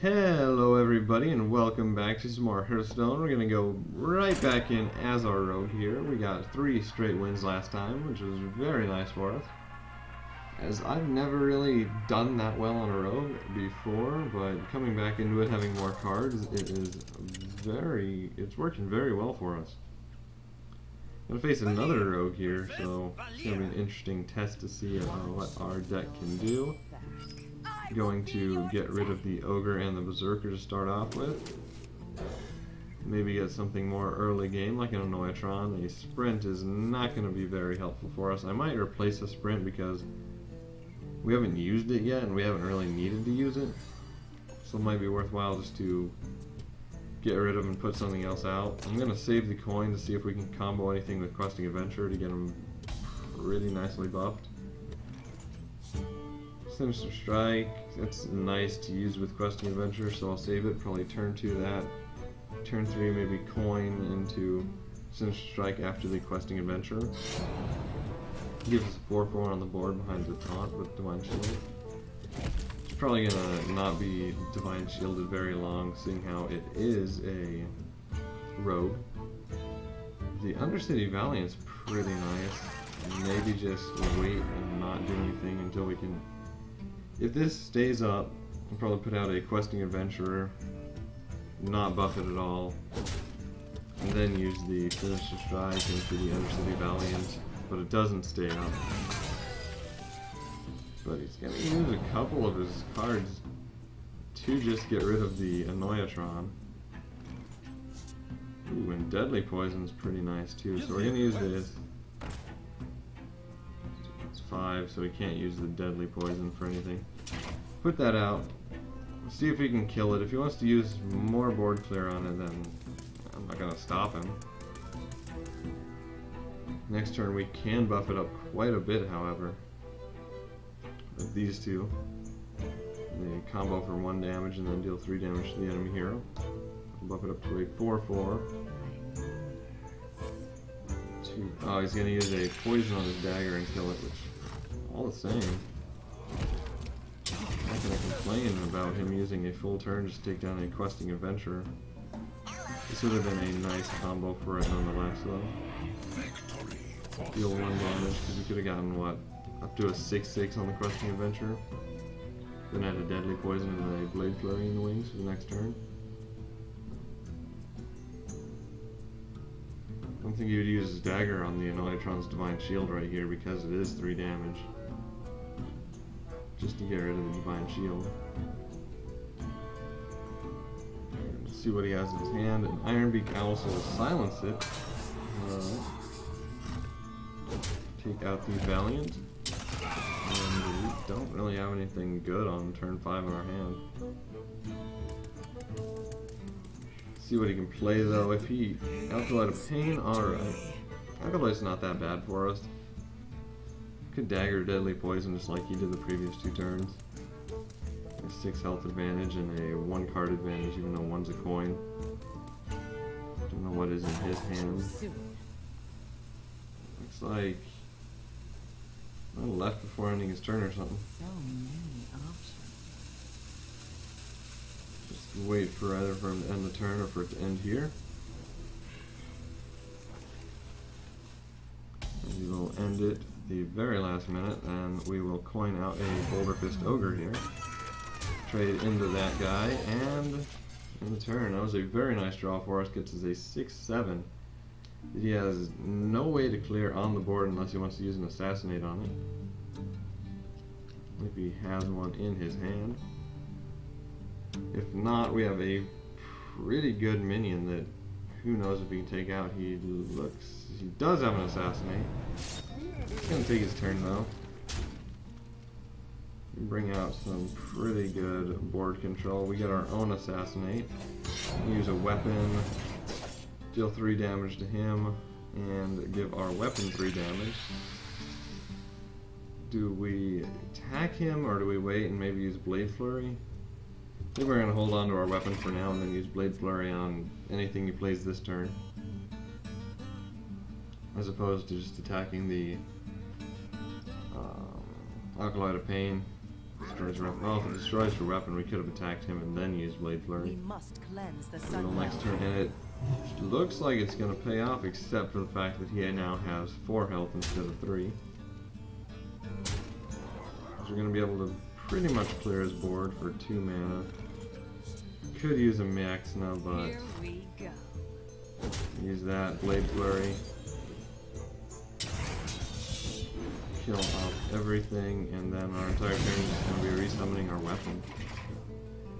Hello everybody and welcome back to some more Hearthstone. We're going to go right back in as our rogue here. We got 3 straight wins last time, which was very nice for us. As I've never really done that well on a rogue before, but coming back into it, having more cards, it's working very well for us. I'm going to face another rogue here, so it's going to be an interesting test to see what our deck can do. Going to get rid of the Ogre and the Berserker to start off with. Maybe get something more early game like an Annoyatron. A Sprint is not going to be very helpful for us. I might replace a Sprint because we haven't used it yet and we haven't really needed to use it. So it might be worthwhile just to get rid of and put something else out. I'm going to save the coin to see if we can combo anything with Questing Adventure to get him really nicely buffed. Sinister Strike, that's nice to use with Questing Adventure, so I'll save it. Probably turn 2 that. Turn 3 maybe coin into Sinister Strike after the Questing Adventure. Gives us a 4/4 on the board behind the taunt with Divine Shield. It's probably gonna not be Divine Shielded very long, seeing how it is a rogue. The Undercity Valiant's pretty nice. Maybe just wait and not do anything until we can. If this stays up, I'll probably put out a Questing Adventurer, not buff it at all, and then use the Sinister Strike into the Undercity Valiant, but it doesn't stay up. But he's going to use a couple of his cards to just get rid of the Annoyatron. Ooh, and Deadly Poison's pretty nice too, so we're going to use this. 5, so we can't use the Deadly Poison for anything. Put that out. See if we can kill it. If he wants to use more board clear on it, then I'm not going to stop him. Next turn we can buff it up quite a bit, however. With these two. They combo for 1 damage and then deal 3 damage to the enemy hero. Buff it up to a 4/4. Oh, he's going to use a poison on his dagger and kill it, which all the same. How can I complain about him using a full turn just to take down a Questing Adventurer? This would have been a nice combo for it nonetheless, though. Deal 1 damage, because we could have gotten, what, up to a 6/6 on the Questing Adventurer. Then add a Deadly Poison and a Blade Flurry in the wings for the next turn. I don't think he would use his dagger on the Annoyatron's Divine Shield right here because it is 3 damage. Just to get rid of the Divine Shield. Let's see what he has in his hand. An Ironbeak Owl, so we'll silence it. Take out the Valiant. And we don't really have anything good on turn 5 in our hand. See what he can play though. If he Alkalight of Pain, alright. Alkalight's not that bad for us. Could dagger Deadly Poison just like he did the previous 2 turns. A 6 health advantage and a 1 card advantage, even though 1's a coin. Don't know what is in his hand. Looks like left before ending his turn or something. So many options. Just wait for either for him to end the turn or for it to end here. And we will end it the very last minute, and we will coin out a Boulder Fist Ogre here. Trade into that guy, and in the turn. That was a very nice draw for us. Gets us a 6/7. He has no way to clear on the board unless he wants to use an Assassinate on it. If he has one in his hand. If not, we have a pretty good minion that who knows if he can take out. He does have an Assassinate. He's going to take his turn though. Bring out some pretty good board control. We get our own Assassinate. Use a weapon. Deal 3 damage to him. And give our weapon 3 damage. Do we attack him or do we wait and maybe use Blade Flurry? I think we're going to hold on to our weapon for now and then use Blade Flurry on anything he plays this turn. As opposed to just attacking the Alkalight of Pain. Destroys your weapon. Oh, if it destroys your weapon, we could have attacked him and then used Blade Flurry. We must cleanse the Until sun. next turn, and it looks like it's going to pay off, except for the fact that he now has 4 health instead of 3. So we're going to be able to pretty much clear his board for 2 mana. Could use a Maxna, but Here we go. use that Blade Flurry. Kill off everything, and then our entire turn is going to be resummoning our weapon.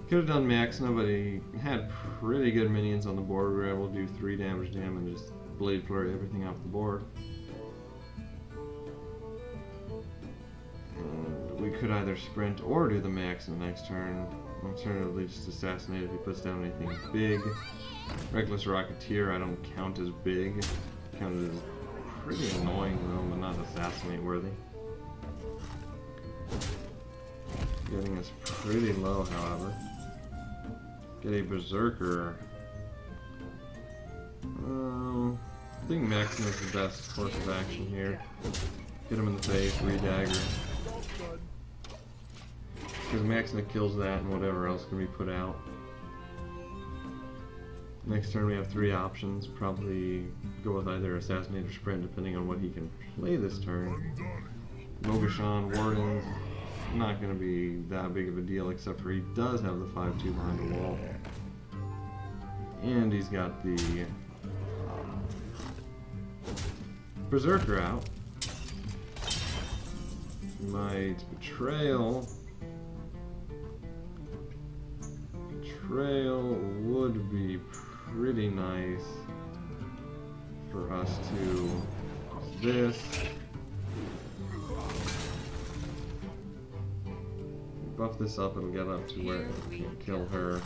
Could have done Maxna, but he had pretty good minions on the board. We were able to do 3 damage to him and just Blade Flurry everything off the board. And we could either sprint or do the Maxna next turn. Alternatively, just assassinate if he puts down anything big. Reckless Rocketeer I don't count as big. Counted as pretty annoying though, but not assassinate worthy. Getting us pretty low, however. Get a Berserker. I think Maxim is the best course of action here. Hit him in the face, re-dagger. Because Maxima kills that and whatever else can be put out. Next turn we have 3 options. Probably go with either Assassinate or Sprint depending on what he can play this turn. Mogashan, Wardens, not going to be that big of a deal except for he does have the 5-2 behind the wall. And he's got the Berserker out. Might Betrayal. Betrayal would be pretty nice for us to do this. Buff this up, it'll get up to where it can't kill her.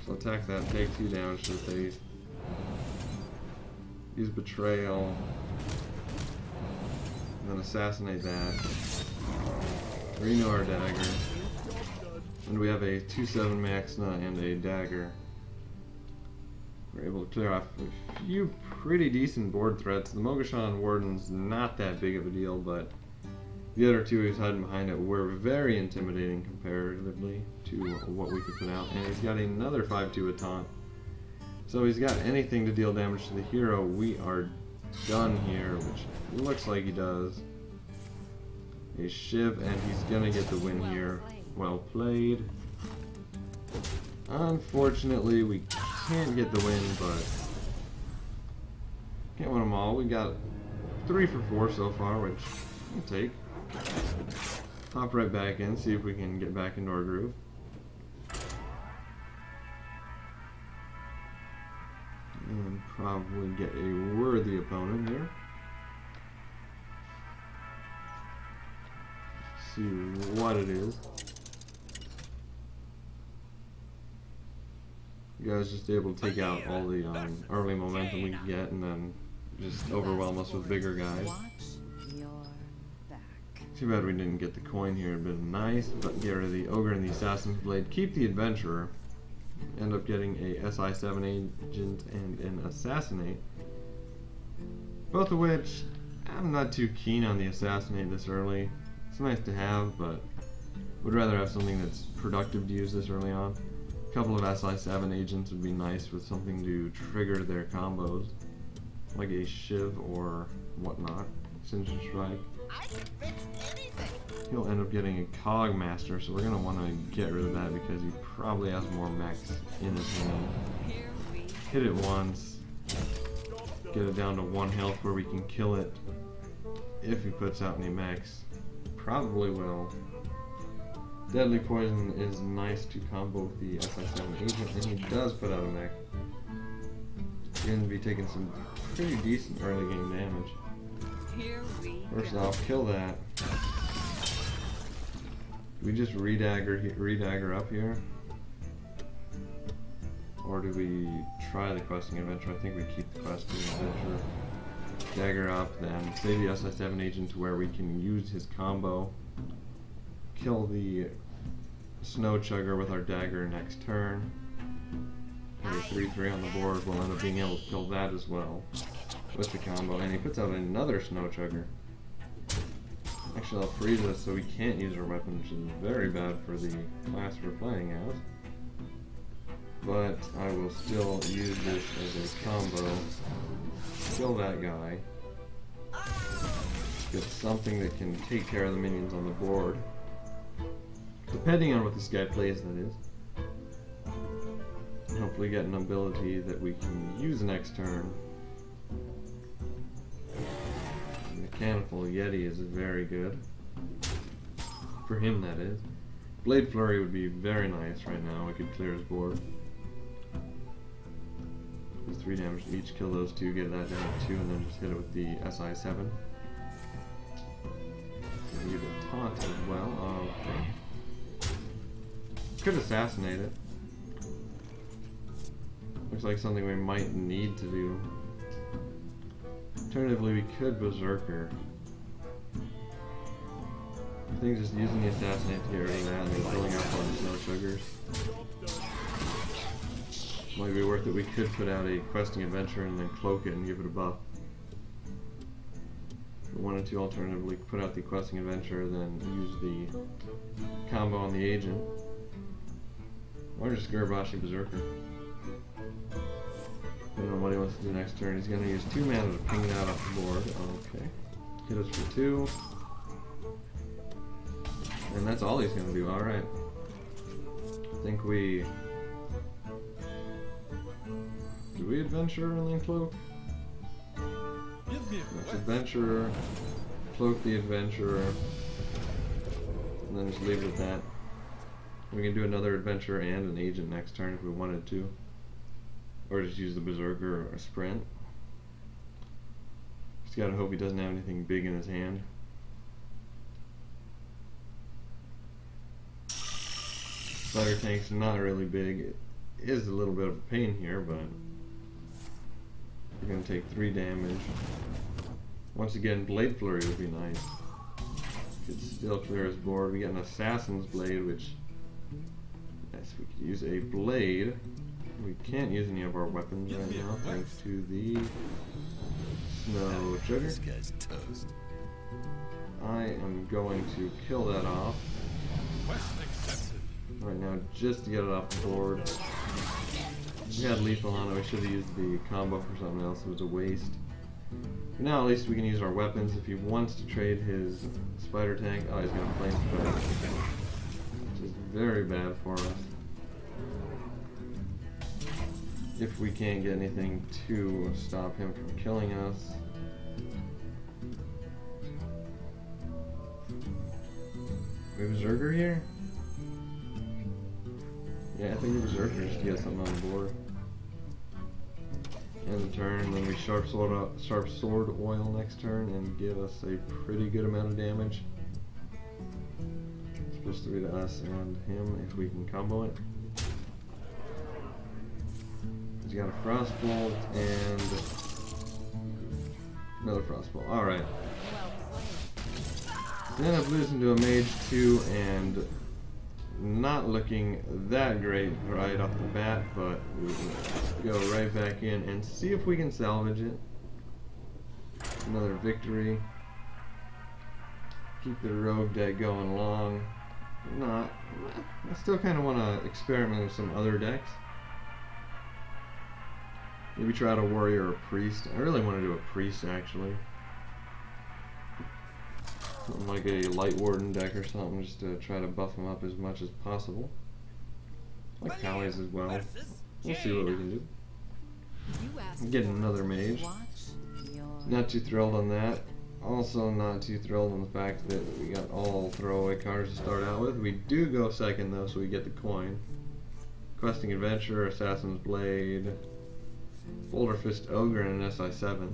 So attack that, take 2 damage to the face. Use Betrayal. And then assassinate that. Renew our dagger. And we have a 2/7 Maxna and a dagger. We're able to clear off a few pretty decent board threats. The Mogashan Warden's not that big of a deal, but the other 2 he's hiding behind it were very intimidating comparatively to what we could put out. And he's got another 5/2 taunt. So he's got anything to deal damage to the hero. We are done here, which looks like he does. A Shiv, and he's gonna get the win here. Well played. Unfortunately, we can't get the win, but can't win them all. We got 3 for 4 so far, which we'll take. Hop right back in, see if we can get back into our groove. And probably get a worthy opponent here. See what it is. You guys just able to take out all the early momentum we can get and then just overwhelm us with bigger guys. Too bad we didn't get the coin here, it'd been nice, but get rid of the Ogre and the Assassin's Blade. Keep the Adventurer. End up getting a SI7 agent and an Assassinate. Both of which, I'm not too keen on the Assassinate this early. It's nice to have, but would rather have something that's productive to use this early on. A couple of SI7 agents would be nice with something to trigger their combos, like a Shiv or whatnot. Singe Strike. He'll end up getting a Cog Master, so we're going to want to get rid of that because he probably has more mechs in his hand. Hit it once, get it down to 1 health where we can kill it if he puts out any mechs. Probably will. Deadly Poison is nice to combo with the SI7 agent, and he does put out a mech. He's going to be taking some pretty decent early game damage. First off, kill that. Do we just re-dagger up here? Or do we try the questing adventure? I think we keep the questing adventure. Dagger up, then save the SI7 agent to where we can use his combo. Kill the Snow Chugger with our dagger next turn. And a 3/3 on the board, we'll end up being able to kill that as well with the combo. And he puts out another Snow Chugger. Actually, I'll freeze us so we can't use our weapon, which is very bad for the class we're playing as. But I will still use this as a combo. Kill that guy. Get something that can take care of the minions on the board. Depending on what this guy plays, that is. And hopefully get an ability that we can use next turn. Mechanical Yeti is very good. For him, that is. Blade Flurry would be very nice right now. We could clear his board. 3 damage to each, kill those 2, get that down to 2, and then just hit it with the SI-7. Use a taunt as well. Okay. Could assassinate it. Looks like something we might need to do. Alternatively, we could Berserker. I think just using the assassinate to get rid of that and then filling up on snow sugars might be worth it. We could put out a questing adventure and then cloak it and give it a buff. If we wanted to alternatively put out the questing adventure, then use the combo on the agent. Or just Gurabashi Berserker. I don't know what he wants to do next turn. He's going to use 2 mana to ping that off the board. Okay. Hit us for 2. And that's all he's going to do. Alright. I think we... Do we adventure and then cloak? Let's adventurer, cloak the adventurer, and then just leave it at that. We can do another adventurer and an agent next turn if we wanted to. Or just use the Berserker or a sprint. Just gotta hope he doesn't have anything big in his hand. Spider Tank's not really big. It is a little bit of a pain here, but we're going to take 3 damage. Once again, Blade Flurry would be nice. Could still clear his board. We get an Assassin's Blade, which... Yes, we could use a Blade. We can't use any of our weapons right now, thanks to the Snow Sugar. This guy's toast. I am going to kill that off. Right now, just to get it off the board. We had lethal on it. We should have used the combo for something else. It was a waste. But now at least we can use our weapons. If he wants to trade his spider tank, oh, he's gonna flame spread, which is very bad for us. If we can't get anything to stop him from killing us. We have a Berserker here? Yeah, I think the Berserker just to get something on the board. End the turn, then we sharp sword oil next turn and give us a pretty good amount of damage. It's plus 3 to us and him if we can combo it. He's got a Frostbolt and another Frostbolt. Alright. End up losing to a Mage 2 and not looking that great right off the bat, but we will go right back in and see if we can salvage it. Another victory. Keep the rogue deck going along. Not. I still kind of want to experiment with some other decks. Maybe try out a warrior or a priest. I really want to do a priest actually. Something like a light warden deck or something, just to try to buff them up as much as possible. Like Pallies as well. We'll see what we can do. Get another mage. Not too thrilled on that. Also not too thrilled on the fact that we got all throwaway cards to start out with. We do go second though, so we get the coin. Questing Adventure, Assassin's Blade, Boulder Fist Ogre, and an SI-7.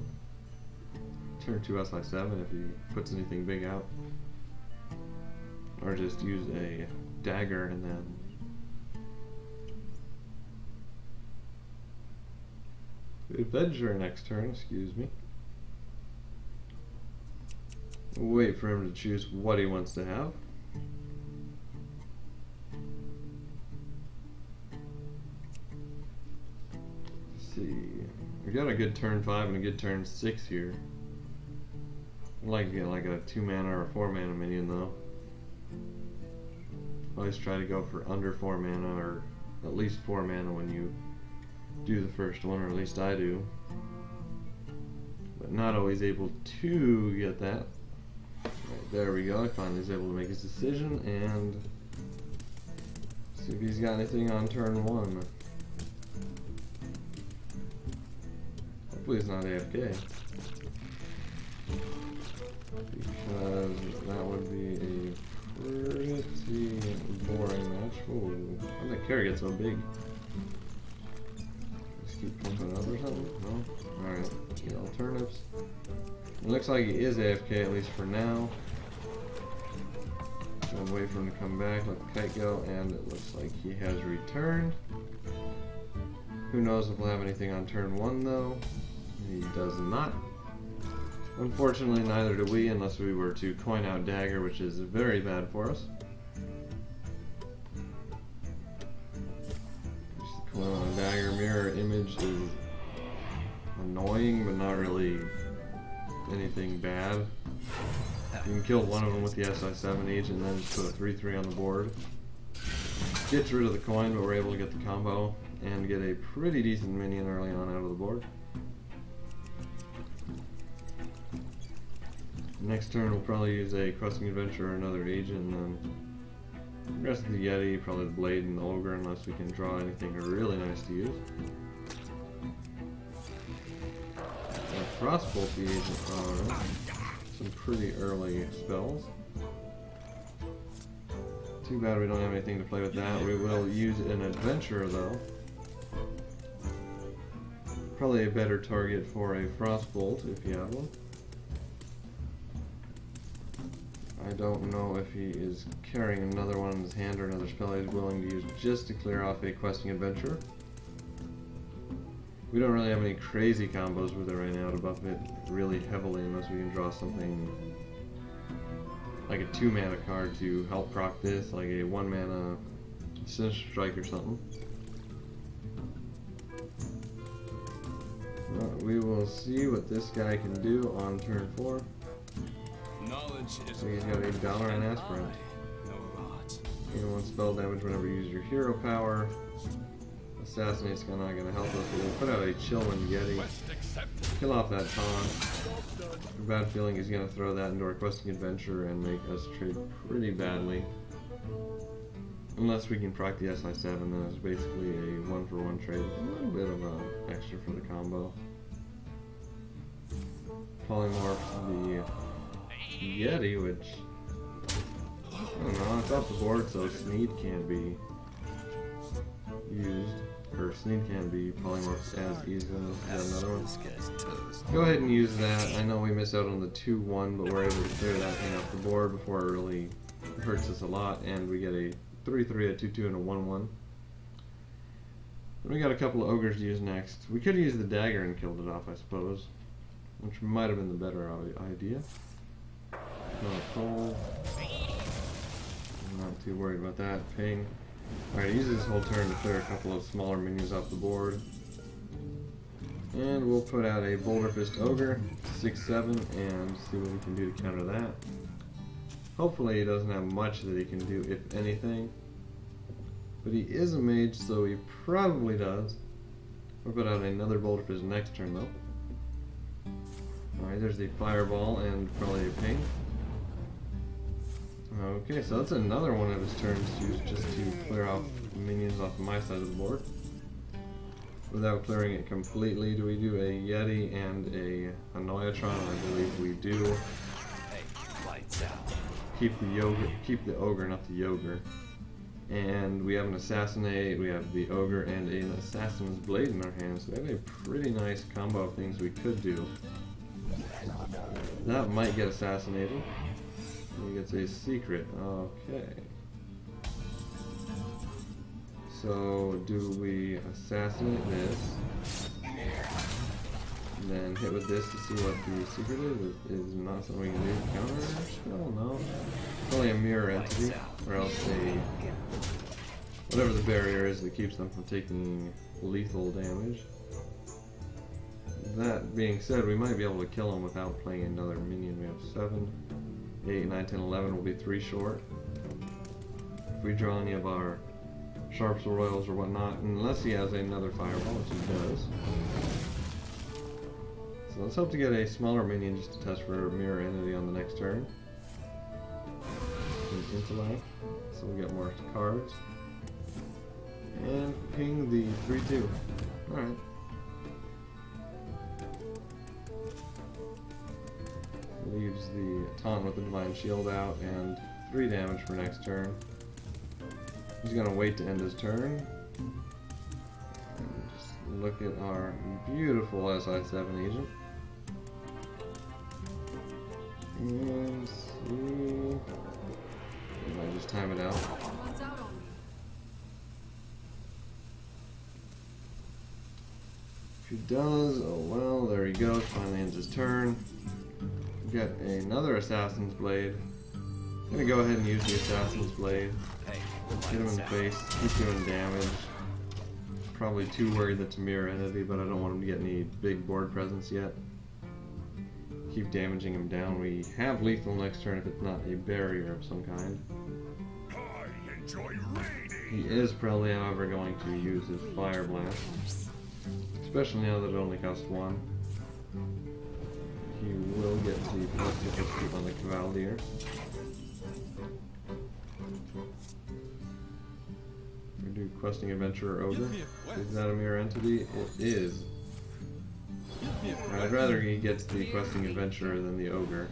Turn 2 SI-7 if he puts anything big out. Or just use a dagger and then adventure next turn, excuse me. Wait for him to choose what he wants to have. Let's see. We got a good turn 5 and a good turn 6 here. I'd like to get like a 2 mana or a 4 mana minion though. Always try to go for under 4 mana or at least 4 mana when you do the first one, or at least I do. But not always able to get that. Right, there we go. I finally was able to make his decision and see if he's got anything on turn 1. Hopefully he's not AFK. Because that would be a pretty boring match. Oh, how did that carry get so big? Just keep pumping it up or something? No? Alright, get all turnips. It looks like he is AFK, at least for now. Gonna wait for him to come back, let the kite go, and it looks like he has returned. Who knows if we'll have anything on turn 1 though. He does not. Unfortunately, neither do we, unless we were to coin out Dagger, which is very bad for us. Just coin out a Dagger. Mirror image is annoying, but not really anything bad. You can kill one of them with the SI7 each, and then just put a 3/3 on the board. Gets rid of the coin, but we're able to get the combo and get a pretty decent minion early on out of the board. Next turn we'll probably use a Questing Adventure or another agent, and then the rest of the Yeti, probably the Blade and the Ogre, unless we can draw anything really nice to use. Frostbolt the agent, alright. Some pretty early spells. Too bad we don't have anything to play with that. We will use an Adventurer though. Probably a better target for a Frostbolt if you have one. I don't know if he is carrying another one in his hand or another spell he's willing to use just to clear off a Questing Adventure. We don't really have any crazy combos with it right now to buff it really heavily unless we can draw something like a 2 mana card to help proc this, like a 1 mana Sinister Strike or something. But we will see what this guy can do on turn 4. So he's got a Dollar and Aspirant. Gain 1 spell damage whenever you use your hero power. Assassinate's not going to help us, but we'll put out a Chillwind Yeti. Kill off that taunt. A bad feeling he's going to throw that into our Questing Adventure and make us trade pretty badly. Unless we can proc the SI7, then it's basically a 1-for-1 trade. A little bit of extra for the combo. Polymorph the Yeti, which I don't know, it's off the board, so Sneed can't be used, or Sneed can't be polymorphed as easily. Is that another one? Go ahead and use that. I know we miss out on the 2-1, but we're able to clear that thing off the board before it really hurts us a lot, and we get a 3/3, a 2/2, and a 1/1. Then we got a couple of Ogres to use next. We could use the Dagger and killed it off, I suppose, which might have been the better idea. Cold. I'm not too worried about that. Ping. Alright, he uses his whole turn to clear a couple of smaller minions off the board. And we'll put out a Boulder Fist Ogre, 6/7, and see what we can do to counter that. Hopefully he doesn't have much that he can do, if anything. But he is a mage, so he probably does. We'll put out another Boulder Fist next turn, though. Alright, there's the Fireball and probably a Ping. Okay, so that's another one of his turns just to clear off minions off my side of the board. Without clearing it completely, do we do a Yeti and a Anoyatron? I believe we do. Keep the Ogre, not the Yogre. And we have an Assassinate, we have the Ogre, and an Assassin's Blade in our hands. So we have a pretty nice combo of things we could do. That might get assassinated. He gets a secret. Okay. So, do we assassinate this? And then hit with this to see what the secret is? Is not something we can do to counter it? Still, no. It's only a mirror entity, or else a whatever the barrier is that keeps them from taking lethal damage. that being said, we might be able to kill him without playing another minion. We have 7, 8, 9, 10, 11. We'll be 3 short. If we draw any of our Sharps or Royals or whatnot, unless he has another Fireball, which he does. So let's hope to get a smaller minion just to test for Mirror Entity on the next turn. Intellect, so we'll get more cards. And ping the 3/2. Alright. Leaves the taunt with the Divine Shield out and 3 damage for next turn. He's gonna wait to end his turn. And just look at our beautiful SI7 agent. And see. I might just time it out. If he does, oh well, there he goes, finally ends his turn. Get another Assassin's Blade. I'm gonna go ahead and use the Assassin's Blade. Hit him in the face, keep doing damage. Probably too worried that's a mirror entity, but I don't want him to get any big board presence yet. Keep damaging him down. We have lethal next turn if it's not a barrier of some kind. I enjoy raiding. He is probably, however, going to use his Fire Blast. Especially now that it only costs 1. He will get the +2/+2 on the Cavalier. We do Questing Adventurer Ogre. Is that a mirror entity? It is. I'd rather he gets the Questing Adventurer than the Ogre.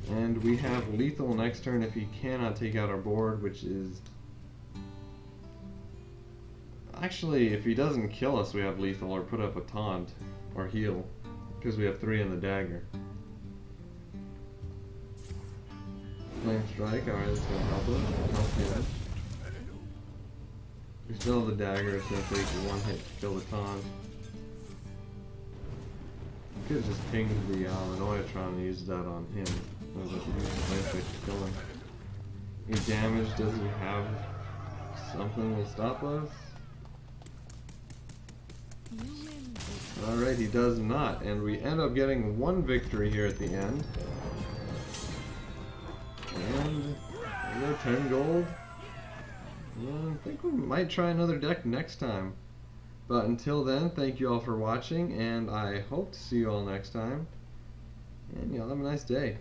And we have lethal next turn if he cannot take out our board, which is... Actually, if he doesn't kill us, we have lethal or put up a taunt or heal, because we have 3 in the dagger. Flame Strike, alright, that's gonna help us. We still have the dagger, it's gonna take 1 hit to kill the taunt. We could have just pinged the Anoyatron and used that on him. I was like, use the Flame Strike to kill him. Any damage? Does he have something to stop us? Alright, he does not, and we end up getting 1 victory here at the end. And another 10 gold. I think we might try another deck next time. But until then, thank you all for watching, and I hope to see you all next time. And y'all have a nice day.